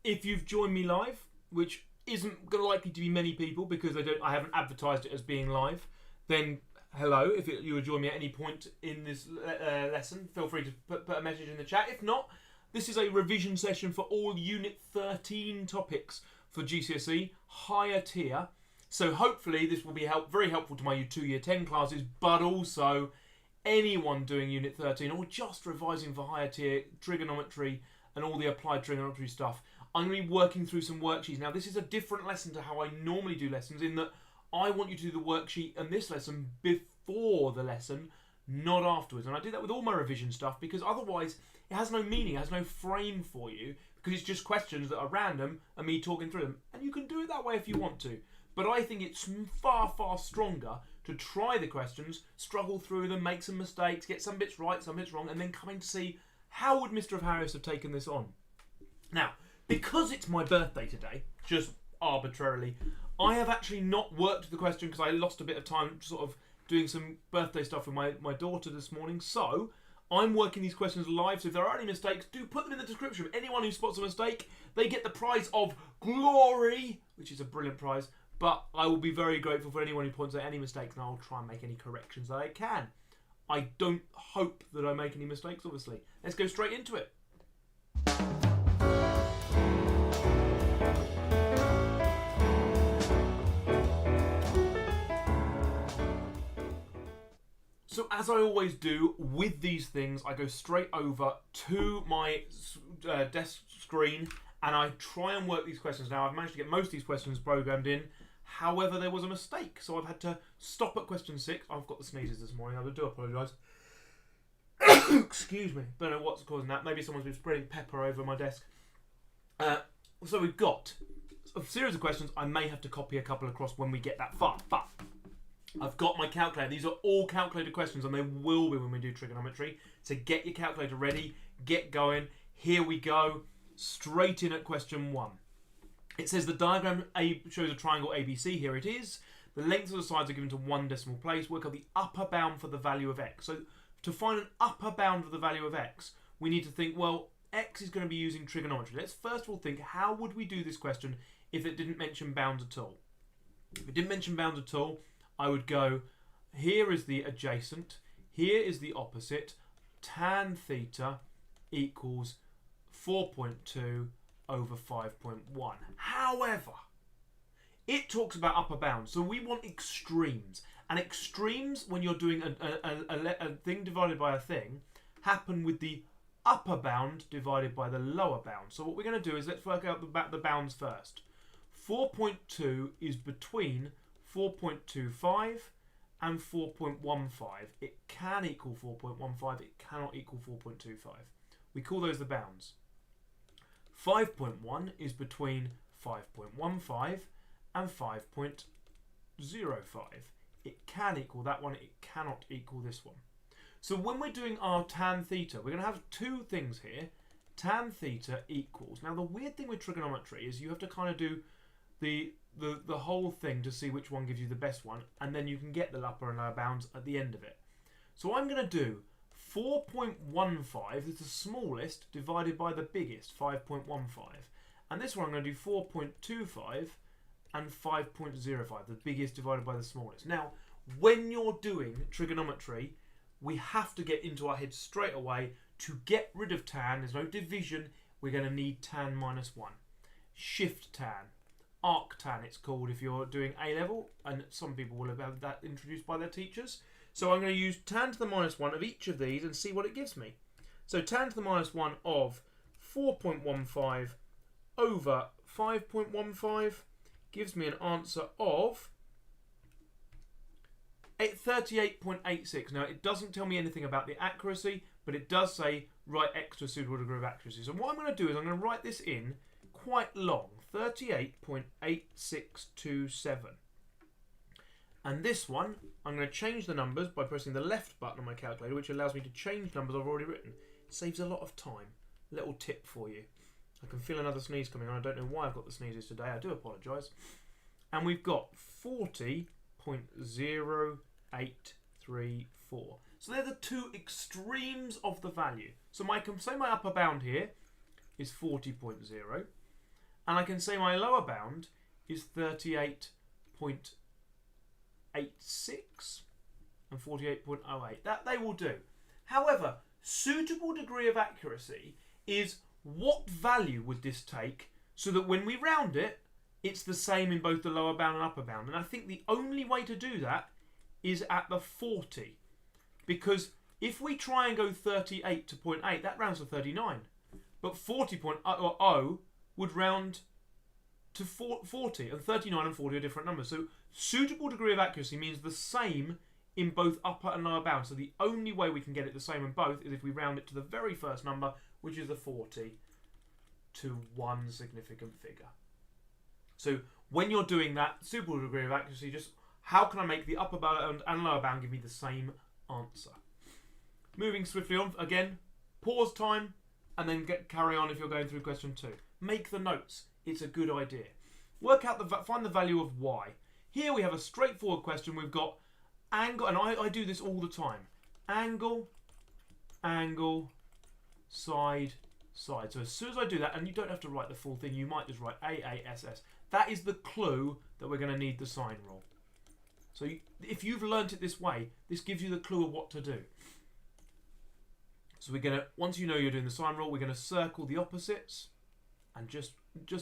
if you've joined me live, which isn't likely to be many people because I haven't advertised it as being live, then hello. If you would join me at any point in this lesson, feel free to put a message in the chat. If not, this is a revision session for all Unit 13 topics for GCSE, higher tier. So hopefully this will be very helpful to my 2 Year 10 classes, but also anyone doing Unit 13 or just revising for higher tier trigonometry and all the applied trigonometry stuff. I'm going to be working through some worksheets. Now this is a different lesson to how I normally do lessons in that I want you to do the worksheet and this lesson before the lesson, not afterwards. And I do that with all my revision stuff because otherwise it has no meaning, it has no frame for you because it's just questions that are random and me talking through them. And you can do it that way if you want to. But I think it's far, far stronger to try the questions, struggle through them, make some mistakes, get some bits right, some bits wrong, and then coming to see how would Mr. Harris have taken this on. Now, because it's my birthday today, just arbitrarily, I have actually not worked the question because I lost a bit of time sort of doing some birthday stuff with my daughter this morning. So I'm working these questions live. So if there are any mistakes, do put them in the description. Anyone who spots a mistake, they get the prize of glory, which is a brilliant prize. But I will be very grateful for anyone who points out any mistakes, and I'll try and make any corrections that I can. I don't hope that I make any mistakes, obviously. Let's go straight into it. So as I always do with these things, I go straight over to my desk screen and I try and work these questions. Now I've managed to get most of these questions programmed in. However, there was a mistake, so I've had to stop at question 6. I've got the sneezes this morning. I do apologise. Excuse me. Don't know what's causing that. Maybe someone's been spreading pepper over my desk. So we've got a series of questions. I may have to copy a couple across when we get that far, but I've got my calculator. These are all calculated questions, and they will be when we do trigonometry. So get your calculator ready. Get going. Here we go. Straight in at question 1. It says the diagram shows a triangle ABC. Here it is. The lengths of the sides are given to one decimal place. Work out the upper bound for the value of x. So to find an upper bound of the value of x, we need to think, well, x is going to be using trigonometry. Let's first of all think, how would we do this question if it didn't mention bounds at all? If it didn't mention bounds at all, I would go, here is the adjacent, here is the opposite, tan theta equals 4.2 over 5.1. However, it talks about upper bounds, so we want extremes. And extremes, when you're doing a thing divided by a thing, happen with the upper bound divided by the lower bound. So what we're going to do is let's work out the bounds first. 4.2 is between 4.25 and 4.15. It can equal 4.15, it cannot equal 4.25. We call those the bounds. 5.1 is between 5.15 and 5.05. It can equal that one, it cannot equal this one. So when we're doing our tan theta, we're going to have two things here. Tan theta equals. Now the weird thing with trigonometry is you have to kind of do the whole thing to see which one gives you the best one, and then you can get the upper and lower bounds at the end of it. So I'm going to do 4.15 is the smallest divided by the biggest, 5.15. And this one I'm going to do 4.25 and 5.05, the biggest divided by the smallest. Now, when you're doing trigonometry, we have to get into our head straight away to get rid of tan. There's no division. We're going to need tan minus 1. Shift tan. Arctan it's called if you're doing A-level, and some people will have had that introduced by their teachers. So I'm going to use tan to the minus 1 of each of these and see what it gives me. So tan to the minus 1 of 4.15 over 5.15 gives me an answer of 38.86. Now it doesn't tell me anything about the accuracy, but it does say write x to a suitable degree of accuracy. So what I'm going to do is I'm going to write this in quite long, 38.8627. And this one, I'm going to change the numbers by pressing the left button on my calculator, which allows me to change numbers I've already written. It saves a lot of time. Little tip for you. I can feel another sneeze coming on. I don't know why I've got the sneezes today. I do apologise. And we've got 40.0834. So they're the two extremes of the value. So my upper bound here is 40.0. And I can say my lower bound is 38.86 and 48.08. That they will do. However, suitable degree of accuracy is what value would this take so that when we round it, it's the same in both the lower bound and upper bound. And I think the only way to do that is at the 40. Because if we try and go 38 to 0.8, that rounds to 39. But 40.0 would round to 40. And 39 and 40 are different numbers. So suitable degree of accuracy means the same in both upper and lower bounds. So the only way we can get it the same in both is if we round it to the very first number, which is the 40, to one significant figure. So when you're doing that suitable degree of accuracy, just how can I make the upper bound and lower bound give me the same answer? Moving swiftly on, again, pause time, and then carry on if you're going through question 2. Make the notes. It's a good idea. Work out find the value of y. Here we have a straightforward question. We've got angle, and I do this all the time. Angle, angle, side, side. So as soon as I do that, and you don't have to write the full thing, you might just write AASS. That is the clue that we're going to need the sine rule. So if you've learnt it this way, this gives you the clue of what to do. So we're going to, once you know you're doing the sine rule, we're going to circle the opposites. And just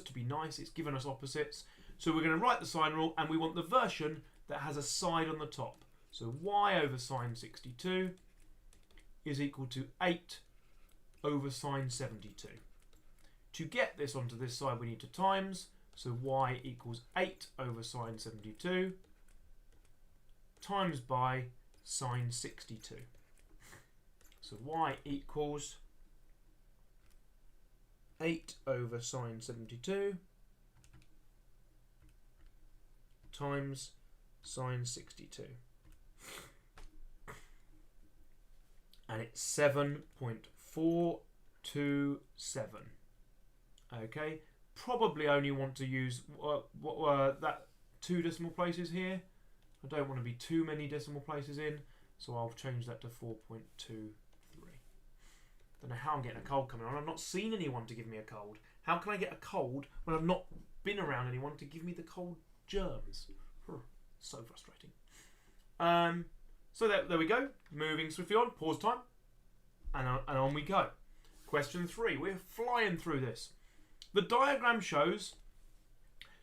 to be nice, it's given us opposites. So we're going to write the sine rule, and we want the version that has a side on the top. So y over sine 62 is equal to 8 over sine 72. To get this onto this side, we need to times. So y equals 8 over sine 72 times by sine 62. So y equals 8 over sine 72 times sine 62. And it's 7.427. Okay, probably only want to use that 2 decimal places here. I don't want to be too many decimal places in, so I'll change that to 4.23. Don't know how I'm getting a cold coming on. I've not seen anyone to give me a cold. How can I get a cold when I've not been around anyone to give me the cold germs? So frustrating. So there we go. Moving swiftly on. Pause time. And on we go. Question 3. We're flying through this. The diagram shows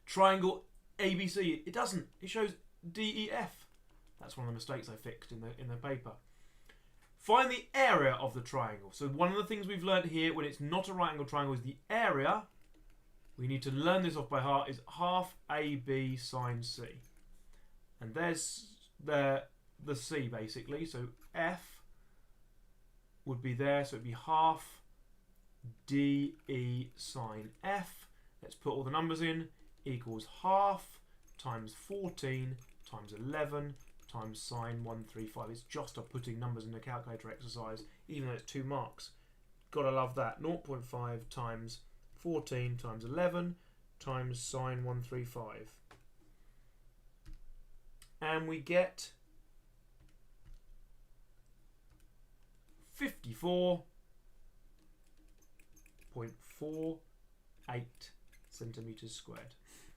triangle ABC. It doesn't. It shows DEF. That's one of the mistakes I fixed in the paper. Find the area of the triangle. So one of the things we've learned here when it's not a right angle triangle is the area. We need to learn this off by heart. Is half AB sine C. And there's the C basically. So F would be there. So it'd be half DE sine F. Let's put all the numbers in. Equals half times 14 times 11 times sine 135. It's just a putting numbers in the calculator exercise, even though it's 2 marks. Gotta love that. 0.5 times 14 times 11 times sine 135. And we get 54.48 centimetres squared.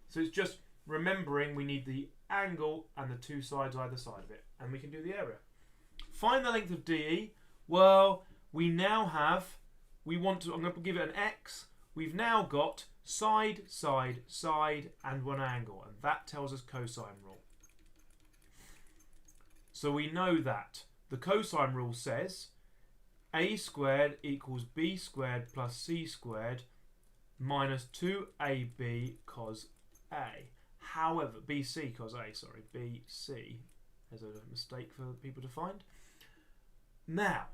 So it's just remembering we need the angle and the 2 sides either side of it, and we can do the area. Find the length of DE. Well, we now have, I'm going to give it an X. We've now got side, side, side, and one angle, and that tells us cosine rule. So we know that the cosine rule says a squared equals b squared plus c squared minus 2ab cos a. However, BC cos A, sorry, BC. There's a mistake for people to find. Now,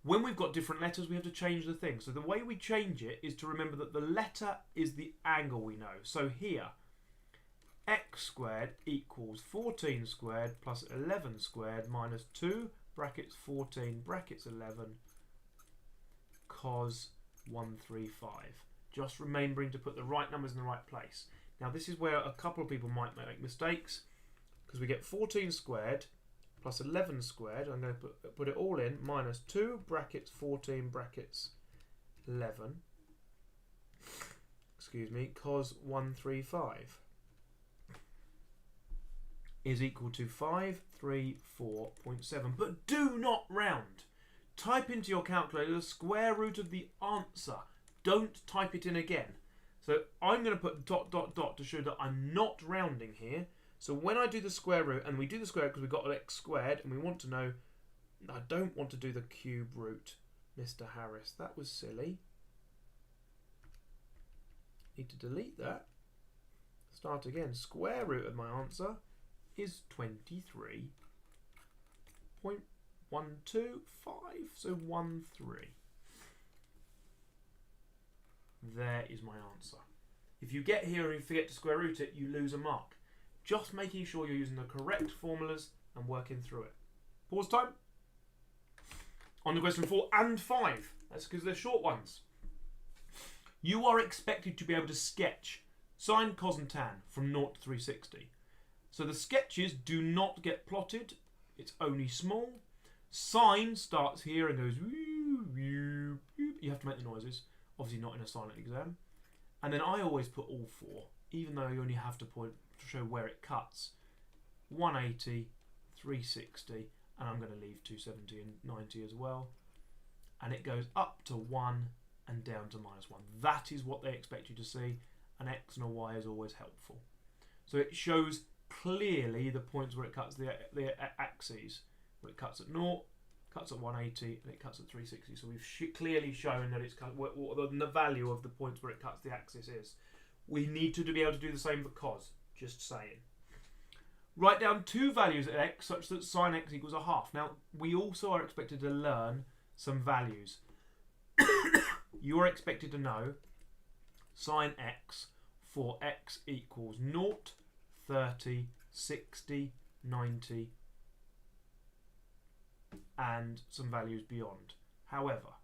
when we've got different letters, we have to change the thing. So the way we change it is to remember that the letter is the angle we know. So here, x squared equals 14 squared plus 11 squared minus 2 brackets 14 brackets 11 cos 135. Just remembering to put the right numbers in the right place. Now this is where a couple of people might make mistakes, because we get 14 squared plus 11 squared. I'm going to put it all in, minus 2 brackets 14 brackets 11 cos 135 is equal to 534.7. But do not round. Type into your calculator the square root of the answer. Don't type it in again. So I'm going to put ... to show that I'm not rounding here. So when I do the square root, and we do the square root because we've got an x squared, and we want to know, I don't want to do the cube root, Mr. Harris. That was silly. Need to delete that. Start again. Square root of my answer is 23.125. So 1, 3. There is my answer. If you get here and you forget to square root it, you lose a mark. Just making sure you're using the correct formulas and working through it. Pause time. On to question 4 and 5. That's because they're short ones. You are expected to be able to sketch sine, cos and tan from 0 to 360. So the sketches do not get plotted. It's only small. Sine starts here and goes woo, woo, woo. You have to make the noises. Obviously not in a silent exam. And then I always put all 4, even though you only have to point to show where it cuts. 180, 360, and I'm going to leave 270 and 90 as well. And it goes up to 1 and down to -1. That is what they expect you to see. An X and a Y is always helpful. So it shows clearly the points where it cuts the axes. Where it cuts at 0, cuts at 180, and it cuts at 360. So we've clearly shown that it's cut, what the value of the points where it cuts the axis is. We need to be able to do the same for cos. Just saying. Write down 2 values at x such that sine x equals a half. Now, we also are expected to learn some values. You are expected to know sine x for x equals 0, 30, 60, 90, and some values beyond. However,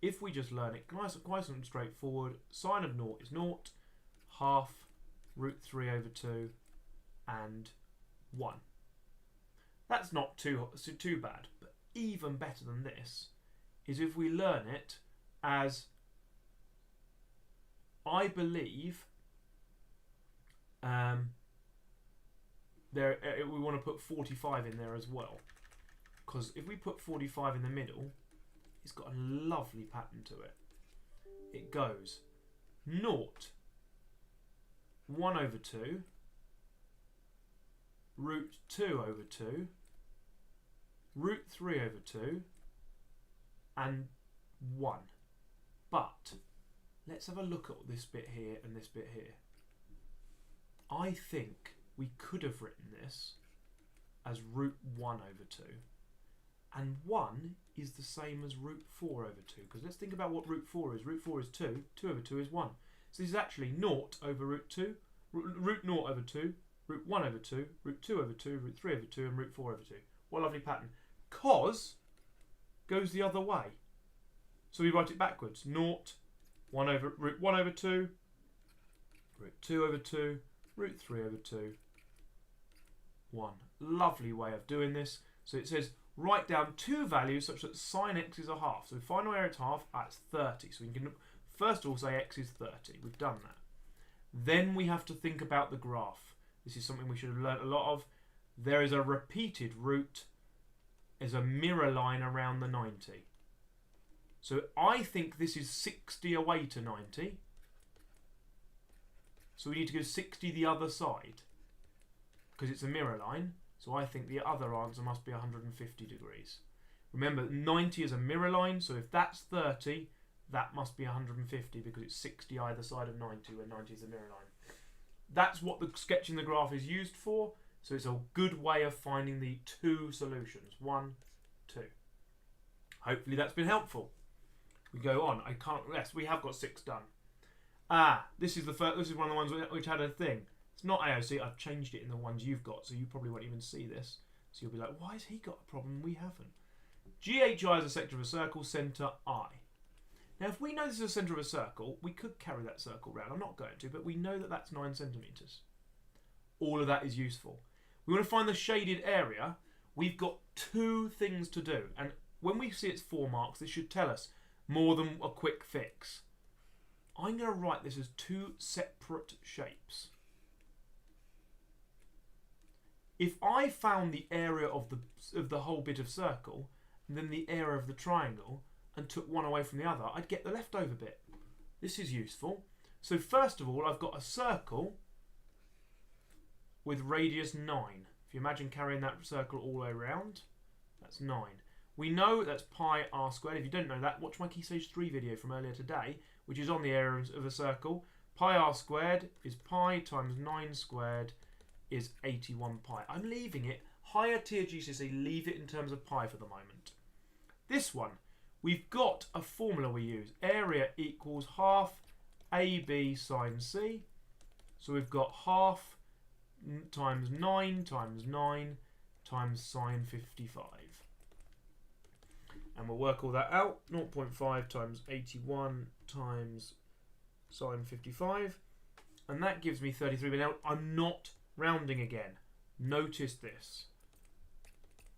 if we just learn it quite and straightforward, sine of 0 is 0, half root 3 over 2, and 1. That's not too bad, but even better than this is if we learn it as, I believe, we want to put 45 in there as well. Because if we put 45 in the middle, it's got a lovely pattern to it. It goes 0, 1 over 2, root 2 over 2, root 3 over 2, and 1. But let's have a look at this bit here and this bit here. I think we could have written this as root 1 over 2. And 1 is the same as root 4 over 2. Because let's think about what root 4 is. Root 4 is 2. 2 over 2 is 1. So this is actually 0 over root 2. Root 0 over 2. Root 1 over 2. Root 2 over 2. Root 3 over 2. And root 4 over 2. What a lovely pattern. Cos goes the other way. So we write it backwards. 0, 1 over, root 1 over 2. Root 2 over 2. Root 3 over 2. 1. Lovely way of doing this. So it says, write down 2 values such that sine x is a half. So find where it's half, that's 30. So we can first of all say x is 30. We've done that. Then we have to think about the graph. This is something we should have learnt a lot of. There is a repeated root. There's a mirror line around the 90. So I think this is 60 away to 90. So we need to go 60 the other side. Because it's a mirror line. So I think the other answer must be 150 degrees. Remember, 90 is a mirror line, so if that's 30, that must be 150 because it's 60 either side of 90, where 90 is a mirror line. That's what the sketching the graph is used for, so it's a good way of finding the 2 solutions. 1, 2. Hopefully that's been helpful. We go on. I can't rest. We have got 6 done. This is the first. This is one of the ones which had a thing. It's not AOC. I've changed it in the ones you've got, so you probably won't even see this. So you'll be like, why has he got a problem we haven't? GHI is a sector of a circle, centre I. Now, if we know this is a centre of a circle, we could carry that circle round. I'm not going to, but we know that that's 9 centimetres. All of that is useful. We want to find the shaded area. We've got 2 things to do. And when we see it's 4 marks, this should tell us more than a quick fix. I'm going to write this as two separate shapes. If I found the area of the whole bit of circle and then the area of the triangle and took one away from the other, I'd get the leftover bit. This is useful. So first of all, I've got a circle with radius 9. If you imagine carrying that circle all the way around, that's 9. We know that's pi r squared. If you don't know that, watch my Key Stage 3 video from earlier today, which is on the area of a circle. Pi r squared is pi times 9 squared is 81 pi. I'm leaving it, higher tier GCSE, leave it in terms of pi for the moment. This one, we've got a formula we use. Area equals half AB sine C. So we've got half times 9 times 9 times sine 55. And we'll work all that out. 0.5 times 81 times sine 55. And that gives me 33. But now I'm not rounding again. Notice this.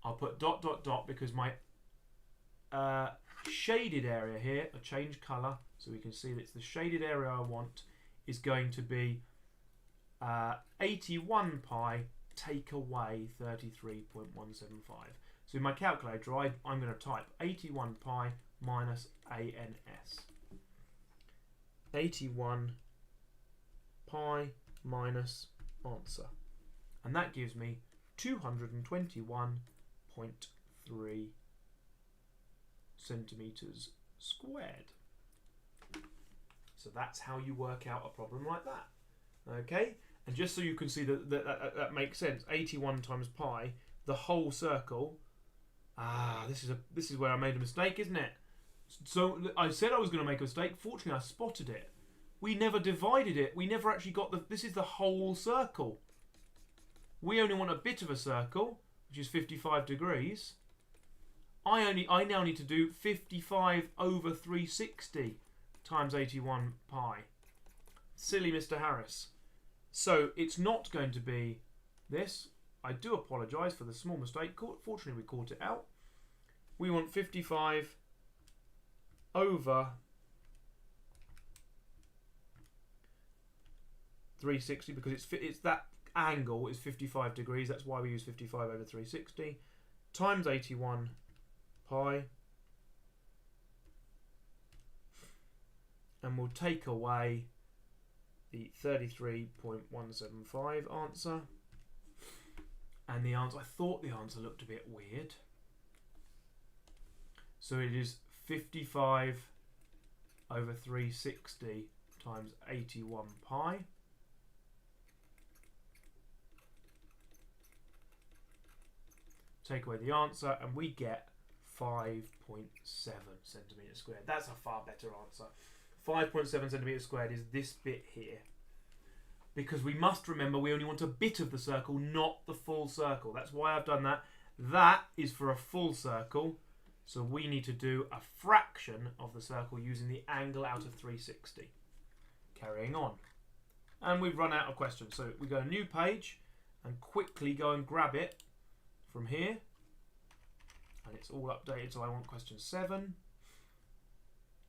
I'll put dot dot dot because my shaded area here, I change colour so we can see that it's the shaded area I want, is going to be 81 pi take away 33.175. So in my calculator I'm going to type 81 pi minus ANS. 81 pi minus answer. And that gives me 221.3 centimetres squared. So that's how you work out a problem like that. Okay? And just so you can see that makes sense, 81 times pi, the whole circle. This is where I made a mistake, isn't it? So I said I was going to make a mistake. Fortunately, I spotted it. We never divided it. We never actually got this is the whole circle. We only want a bit of a circle, which is 55 degrees. I now need to do 55 over 360 times 81 pi. Silly Mr. Harris. So it's not going to be this. I do apologise for the small mistake. Fortunately, we caught it out. We want 55 over 360 because it's that angle is 55 degrees. That's why we use 55 over 360 times 81 pi. And we'll take away the 33.175 answer. And the answer, I thought the answer looked a bit weird. So it is 55 over 360 times 81 pi. Take away the answer and we get 5.7 centimetres squared. That's a far better answer. 5.7 centimetres squared is this bit here. Because we must remember we only want a bit of the circle, not the full circle. That's why I've done that. That is for a full circle. So we need to do a fraction of the circle using the angle out of 360. Carrying on. And we've run out of questions. So we go a new page and quickly go and grab it from here. And it's all updated, so I want question 7.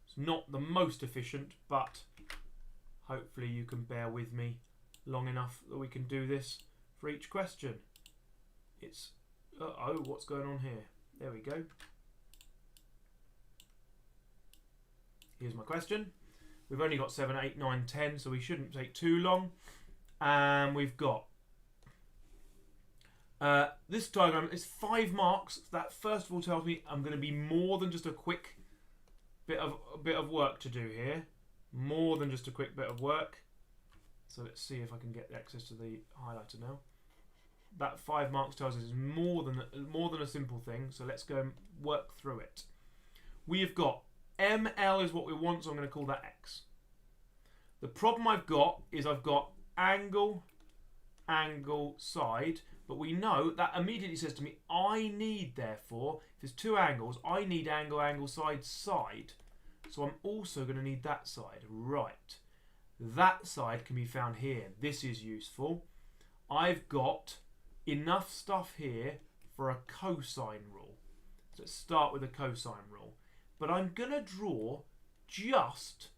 It's not the most efficient, but hopefully you can bear with me long enough that we can do this for each question. It's, what's going on here? There we go. Here's my question. We've only got 7, 8, 9, 10, so we shouldn't take too long. And we've got this diagram is 5 marks. That first of all tells me I'm going to be more than just a quick bit of work to do here. More than just a quick bit of work. So let's see if I can get access to the highlighter now. That 5 marks tells us it's more than a simple thing. So let's go and work through it. We've got ML is what we want, so I'm going to call that X. The problem I've got is I've got angle, side, but we know that immediately says to me, I need, therefore, if there's 2 angles, I need angle, side, side. So I'm also going to need that side. Right. That side can be found here. This is useful. I've got enough stuff here for a cosine rule. So let's start with a cosine rule. But I'm going to draw just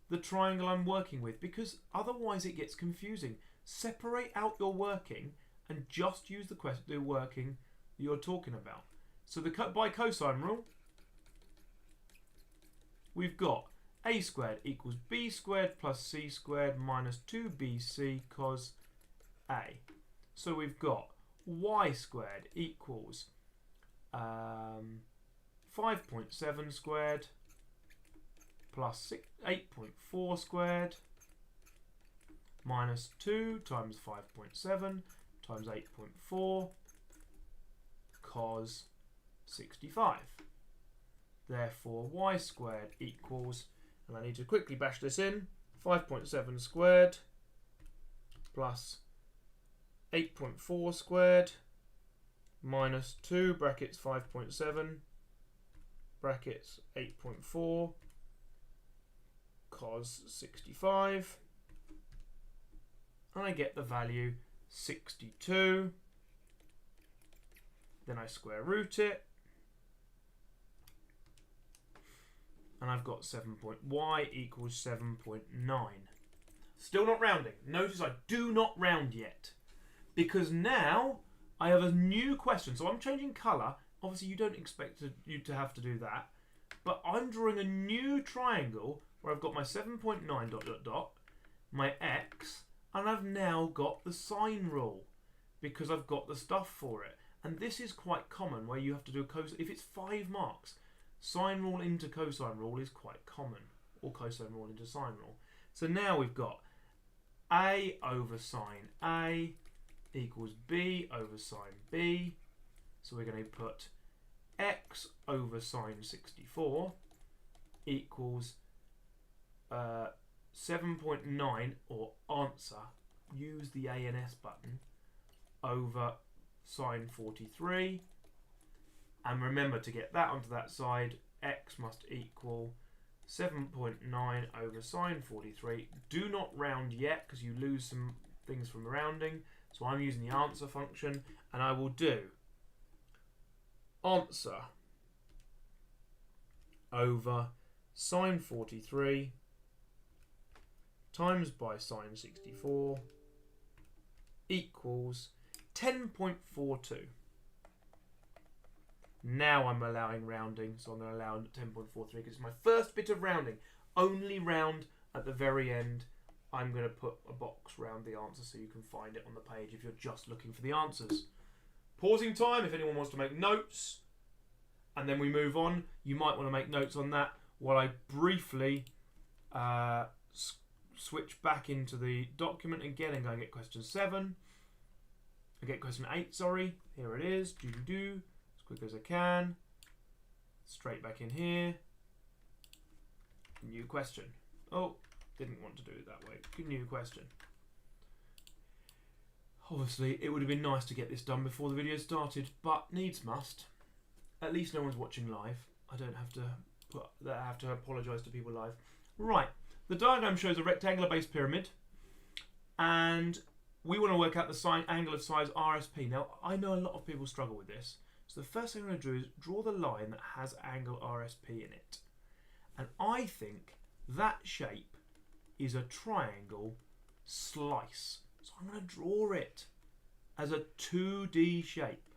the triangle I'm working with, because otherwise it gets confusing. Separate out your working and just use the working you're talking about. So by cosine rule, we've got a squared equals b squared plus c squared minus 2bc cos a. So we've got y squared equals 5.7 squared plus 8.4 squared minus 2 times 5.7 times 8.4 cos 65. Therefore, y squared equals, and I need to quickly bash this in, 5.7 squared plus 8.4 squared minus 2 brackets 5.7 brackets 8.4 cos 65, and I get the value 62. Then I square root it, and I've got y equals 7.9. Still not rounding. Notice I do not round yet, because now I have a new question. So I'm changing colour. Obviously you don't expect you to have to do that, but I'm drawing a new triangle where I've got my 7.9 ... my x, and I've now got the sine rule because I've got the stuff for it. And this is quite common, where you have to do a cosine. If it's 5 marks, sine rule into cosine rule is quite common, or cosine rule into sine rule. So now we've got a over sine a equals b over sine b. So we're going to put x over sine 64 equals 7.9, or answer, use the A and S button, over sine 43. And remember, to get that onto that side, x must equal 7.9 over sine 43. Do not round yet, because you lose some things from rounding. So I'm using the answer function, and I will do answer over sine 43 times by sine 64 equals 10.42. Now I'm allowing rounding, so I'm going to allow 10.43 because it's my first bit of rounding. Only round at the very end. I'm going to put a box round the answer so you can find it on the page if you're just looking for the answers. Pausing time if anyone wants to make notes, and then we move on. You might want to make notes on that while I briefly switch back into the document again and go and get question 7. I get question 8, sorry. Here it is. Do. As quick as I can. Straight back in here. New question. Oh, didn't want to do it that way. New question. Obviously, it would have been nice to get this done before the video started, but needs must. At least no one's watching live. I don't have to apologise to people live. Right. The diagram shows a rectangular base pyramid, and we want to work out the angle of size RSP. Now, I know a lot of people struggle with this, so the first thing I'm going to do is draw the line that has angle RSP in it. And I think that shape is a triangle slice. So I'm going to draw it as a 2D shape.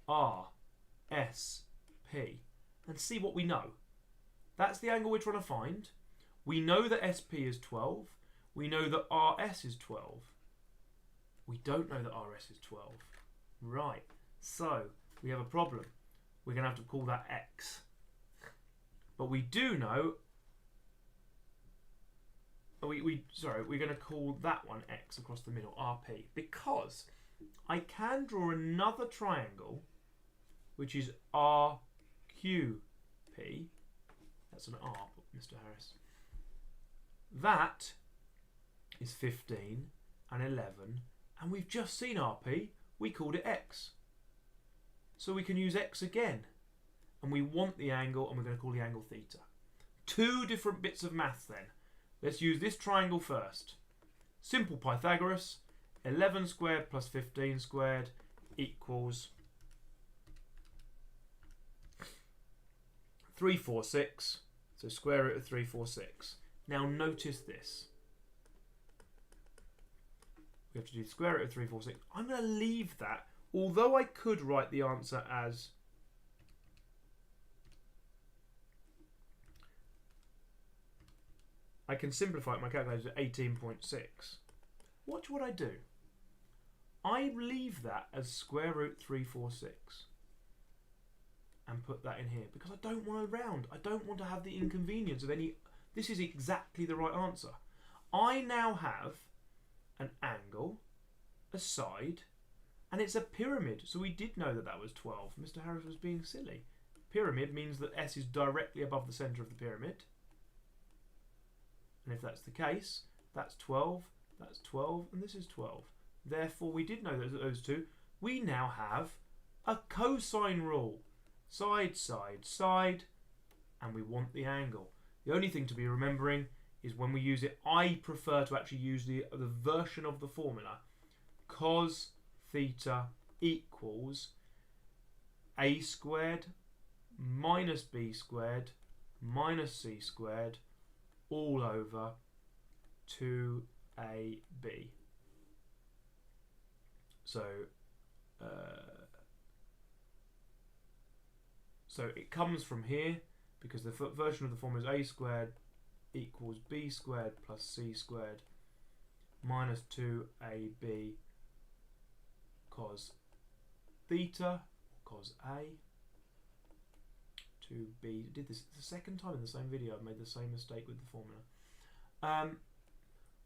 R, S, P. And see what we know. That's the angle we're trying to find. We know that SP is 12. We know that RS is 12. We don't know that RS is 12. Right. So we have a problem. We're going to have to call that X. But we do know... we're going to call that one X across the middle, RP, because I can draw another triangle, which is RQP. That's an R, Mr. Harris. That is 15 and 11, and we've just seen RP. We called it X. So we can use X again. And we want the angle, and we're going to call the angle theta. 2 different bits of math then. Let's use this triangle first. Simple Pythagoras. 11 squared plus 15 squared equals 346. So square root of 346. Now notice this. We have to do the square root of 346. I'm going to leave that, although I could write the answer as I can simplify my calculator to 18.6. What would I do? I leave that as square root 346 and put that in here because I don't want to round. I don't want to have the inconvenience of any. This is exactly the right answer. I now have an angle, a side, and it's a pyramid. So we did know that that was 12. Mr. Harris was being silly. Pyramid means that S is directly above the centre of the pyramid. And if that's the case, that's 12, and this is 12. Therefore, we did know those two. We now have a cosine rule. Side, side, side, and we want the angle. The only thing to be remembering is when we use it, I prefer to actually use the version of the formula. Cos theta equals a squared minus b squared minus c squared all over 2ab. So it comes from here because the version of the formula is a squared equals b squared plus c squared minus 2ab cos theta, cos a, 2b. I did this the second time in the same video. I made the same mistake with the formula.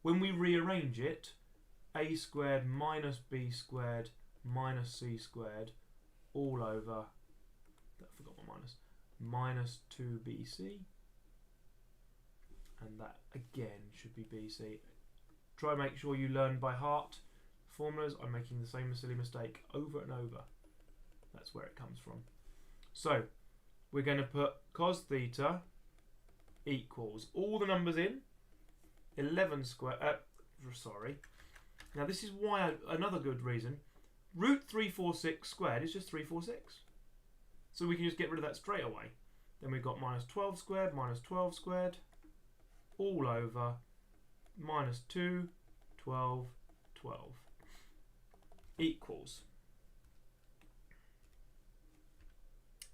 When we rearrange it, a squared minus b squared minus c squared all over, I forgot my minus 2bc, and that again should be bc. Try and make sure you learn by heart formulas. I'm making the same silly mistake over and over. That's where it comes from. So we're going to put cos theta equals all the numbers in 11 squared. Now this is why another good reason. Root 346 squared is just 346. So we can just get rid of that straight away. Then we've got minus 12 squared all over minus 2, 12, 12 equals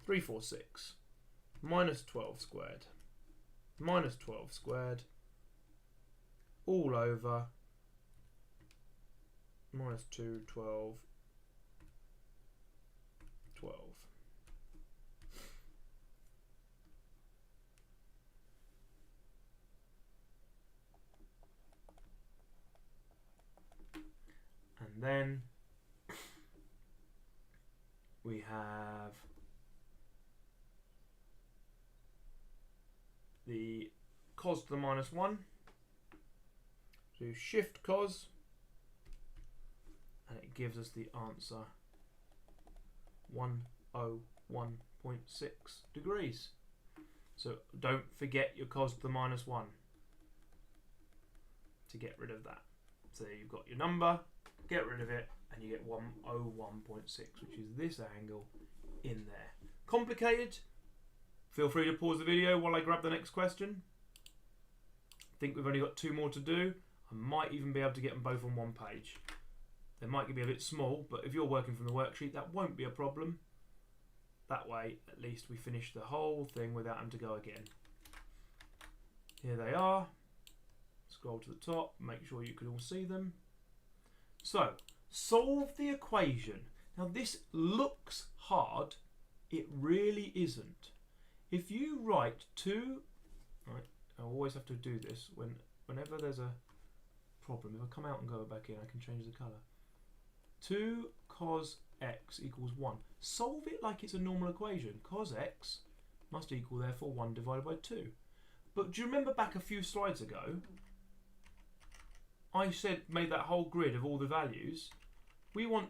346 minus 12 squared all over minus 2, 12, 12. And then we have the cos to the minus 1. Do shift cos, and it gives us the answer 101.6 degrees. So don't forget your cos to the minus 1 to get rid of that. So you've got your number, get rid of it, and you get 101.6, which is this angle in there. Complicated? Feel free to pause the video while I grab the next question. I think we've only got 2 more to do. I might even be able to get them both on one page. They might be a bit small, but if you're working from the worksheet, that won't be a problem. That way, at least we finish the whole thing without having to go again. Here they are. Scroll to the top, make sure you can all see them. So, solve the equation. Now this looks hard, it really isn't. If you write 2, right, I always have to do this whenever there's a problem. If I come out and go back in, I can change the colour. 2 cos x equals 1. Solve it like it's a normal equation. Cos x must equal therefore 1 divided by 2. But do you remember back a few slides ago, I made that whole grid of all the values. We want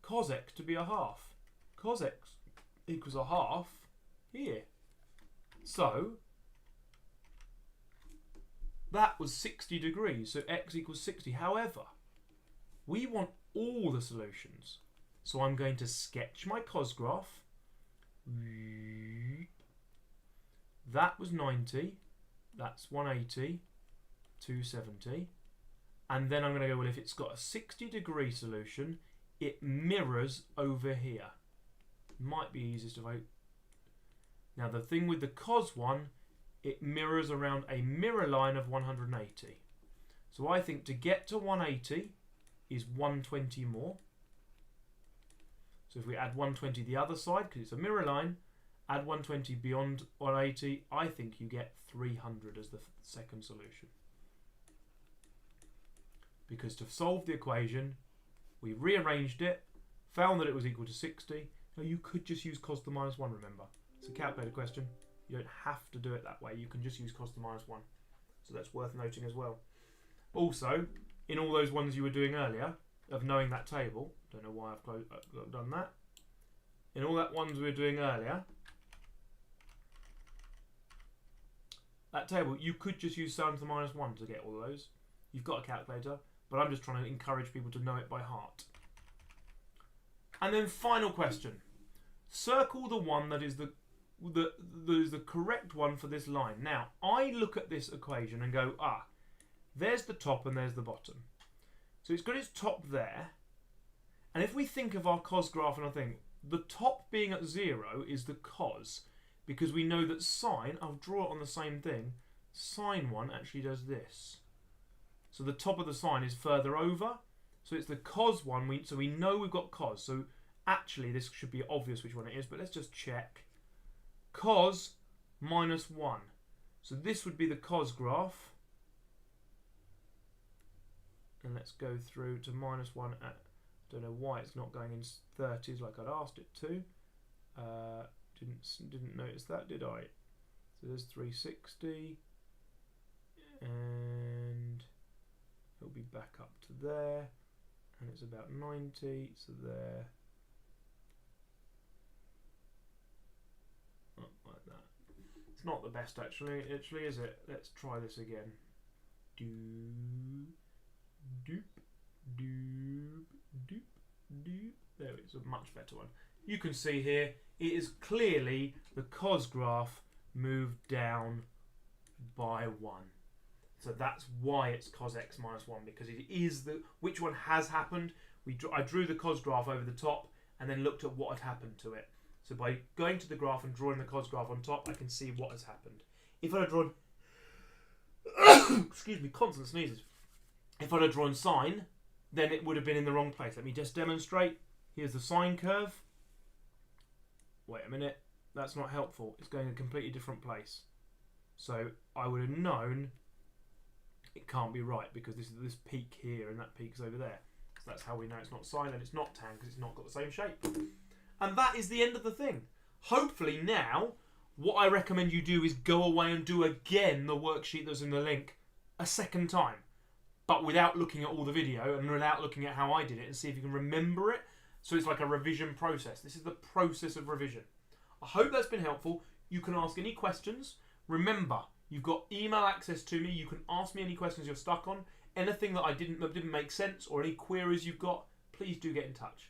cos x to be a half. Cos x equals a half here. So that was 60 degrees, so x equals 60. However, we want all the solutions. So I'm going to sketch my cos graph. That was 90. That's 180. 270. And then I'm going to go, well, if it's got a 60-degree solution, it mirrors over here. Might be easiest to vote. Now, the thing with the cos one, it mirrors around a mirror line of 180. So I think to get to 180 is 120 more. So if we add 120 the other side, because it's a mirror line, add 120 beyond 180, I think you get 300 as the second solution. Because to solve the equation, we rearranged it, found that it was equal to 60. Now you could just use cos to the minus 1, remember. It's a calculator question. You don't have to do it that way. You can just use cos to the minus 1. So that's worth noting as well. Also, in all those ones you were doing earlier, of knowing that table, don't know why I've done that. In all that ones we were doing earlier, that table, you could just use sine to the minus 1 to get all of those. You've got a calculator, but I'm just trying to encourage people to know it by heart. And then final question. Circle the one that is the correct one for this line. Now, I look at this equation and go, there's the top and there's the bottom. So it's got its top there. And if we think of our cos graph and I think, the top being at 0 is the cos, because we know that sine, I'll draw it on the same thing, sine one actually does this. So the top of the sine is further over. So it's the cos one, so we know we've got cos. So actually this should be obvious which one it is, but let's just check. Cos minus 1. So this would be the cos graph. And let's go through to minus 1 at, don't know why it's not going in 30s like I'd asked it to. Didn't notice that, did I? So there's 360. And it'll be back up to there. And it's about 90, so there. Like that. It's not the best actually, is it? Let's try this again. Doop, doop, doop, doop. There, it's a much better one. You can see here, it is clearly the cos graph moved down by 1. So that's why it's cos x minus 1, because it is which one has happened. I drew the cos graph over the top and then looked at what had happened to it. So by going to the graph and drawing the cos graph on top, I can see what has happened. If I'd have drawn, excuse me, constant sneezes. If I'd have drawn sine, then it would have been in the wrong place. Let me just demonstrate. Here's the sine curve. Wait a minute, that's not helpful. It's going in a completely different place. So I would have known it can't be right because this is this peak here and that peak's over there. So that's how we know it's not sine and it's not tan because it's not got the same shape. And that is the end of the thing. Hopefully now, what I recommend you do is go away and do again the worksheet that's in the link a second time, but without looking at all the video and without looking at how I did it, and see if you can remember it. So it's like a revision process. This is the process of revision. I hope that's been helpful. You can ask any questions. Remember, you've got email access to me. You can ask me any questions you're stuck on. Anything that didn't make sense or any queries you've got, please do get in touch.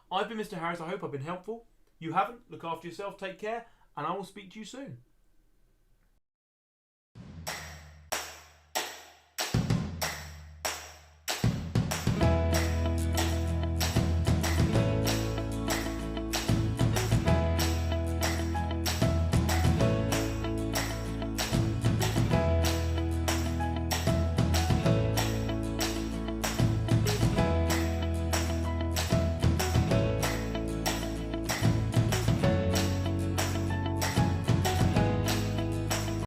I've been Mr. Harris. I hope I've been helpful. You haven't? Look after yourself. Take care. And I will speak to you soon.